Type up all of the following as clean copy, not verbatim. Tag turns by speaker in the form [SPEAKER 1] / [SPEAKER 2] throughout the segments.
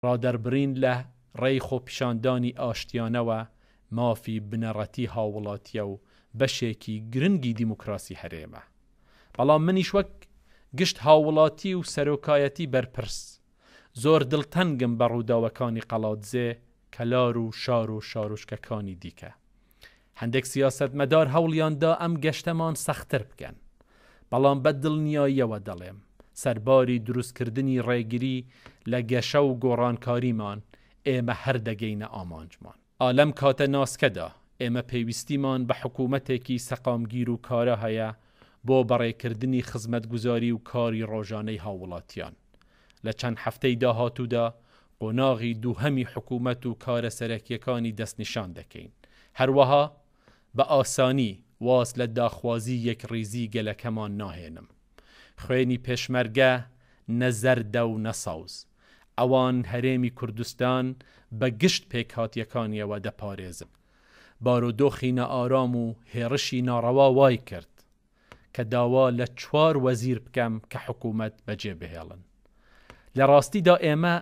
[SPEAKER 1] ڕادەربڕین لە ڕێی خۆپیشاندانی ئاشتیانەوە مافی بنەڕەتی هاوڵاتیە و بەشێکی گرنگی دیموکراسی هەرێمە. بەڵام منیش وەک گشت هاوڵاتی و سەرۆکایەتی بەرپرس زۆر دڵتەنگم بە ڕووداوەکانی قەڵاتزێ، کەلار و شار و شارۆچکەکانی دیکە. هەندێک سیاسەتمەدار هەوڵیاندا ئەم گەشتەمان سەختتر بکەن، بەڵام بە دڵنیاییەوە دەڵێم سەرباری دروستکردنی ڕێگیری لە گەشە و گۆڕانکاریمان ئێمە هەر دەگەینە ئامانجمان. ئالەم کاتە ناسکەدا ئێمە پێویستیمان بە حکوومەتێکی سەقامگیر و کارە هەیە بۆ بەڕێکردنی خزمەتگوزاری و کاری ڕۆژانەی هاوڵاتیان. لە چەند هەفتەی داهاتوودا قۆناغی دووهەمی حکوومەت و کارە سەرەکیەکانی دەستنیشان دەکەین. هەروەها بە ئاسانی واز لە داخوازی یەک ڕیزی گەلەکەمان ناهێنم. خوێنی پێشمەرگە نەزەردە و نەساوز، ئەوان هەرێمی کوردستان بە گشت پێکهاتیەکانیەوە دەپارێزم. بارودۆخی نەئارام و هێڕشی ناڕەوا وای کرد کە داوا لە 4 وەزیر بکەم کە حکوومەت بەجێ بهێڵن. لە ڕاستیدا ئێمە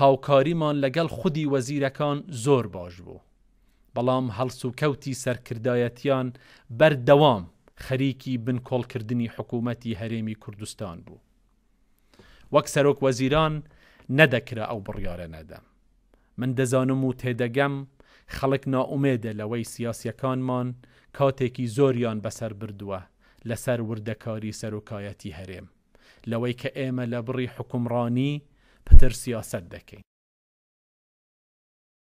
[SPEAKER 1] هاوکاریمان لەگەڵ خودی وەزیرەکان زۆر باش بوو، بەڵام هەڵس و کەوتی سەرکردایەتیان بەردەوام خەریکی بنکۆڵکردنی حکوومەتی هەرێمی کوردستان بوو. وەک سەرۆک وەزیران نەدەکرا ئەو بڕیارە نەدەم. من دەزانم و تێدەگەم خەڵک ناومێدە لەوەی سیاسیەکانمان کاتێکی زۆریان بەسەر بردووە لەسەر وردەکاری سەرۆکایەتی هەرێم، لەوەی کە ئێمە لە بڕی حکومڕانی پتر سیاسەت دەکەین.